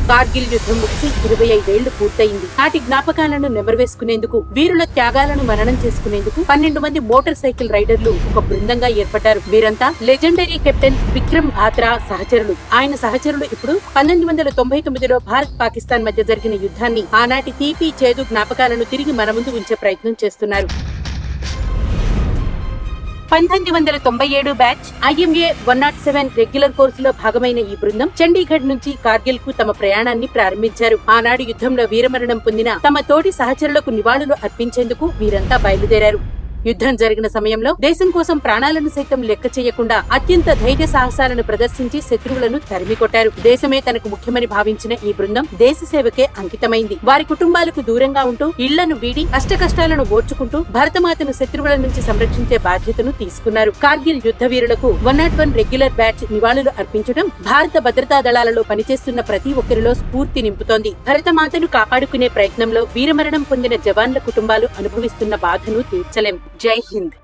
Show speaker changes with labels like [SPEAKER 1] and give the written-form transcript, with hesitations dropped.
[SPEAKER 1] కార్గిల్ యుద్ధం ముగిసి 25 ఏళ్లు పూర్తయింది. నాటి జ్ఞాపకాలను నెమరువేసుకునేందుకు, వీరుల త్యాగాలను మననం చేసుకునేందుకు 12 మంది మోటార్ సైకిల్ రైడర్లు ఒక బృందంగా ఏర్పడ్డారు. వీరంతా లెజెండరీ కెప్టెన్ విక్రమ్ బాత్రా సహచరులు. ఆయన సహచరులు ఇప్పుడు 1999లో భారత్ పాకిస్తాన్ మధ్య జరిగిన యుద్ధాన్ని, ఆనాటి తీపి చేదు జ్ఞాపకాలను తిరిగి మన ముందు ఉంచే ప్రయత్నం చేస్తున్నారు. 1997 బ్యాచ్ IMA 107 రెగ్యులర్ కోర్సులో భాగమైన ఈ బృందం చండీగఢ్ నుంచి కార్గిల్ కు తమ ప్రయాణాన్ని ప్రారంభించారు. ఆనాడు యుద్ధంలో వీరమరణం పొందిన తమ తోటి సహచరులకు నివాళులు అర్పించేందుకు వీరంతా బయలుదేరారు. యుద్ధం జరిగిన సమయంలో దేశం కోసం ప్రాణాలను సైతం లెక్క చేయకుండా అత్యంత ధైర్య సాహసాలను ప్రదర్శించి శత్రువులను తరిమికొట్టారు. దేశమే తనకు ముఖ్యమని భావించిన ఈ బృందం దేశ సేవకే అంకితమైంది. వారి కుటుంబాలకు దూరంగా ఉంటూ, ఇళ్లను వీడి, కష్టాలను ఓర్చుకుంటూ భరతమాతను శత్రువుల నుంచి సంరక్షించే బాధ్యతను తీసుకున్నారు. కార్గిల్ యుద్ధ వీరులకు 101 రెగ్యులర్ బ్యాచ్ నివాళులు అర్పించడం భారత భద్రతా దళాలలో పనిచేస్తున్న ప్రతి ఒక్కరిలో స్ఫూర్తి నింపుతోంది. భరతమాతను కాపాడుకునే ప్రయత్నంలో వీరమరణం పొందిన జవాన్ల కుటుంబాలు అనుభవిస్తున్న బాధను తీర్చలేం. జై హింద్.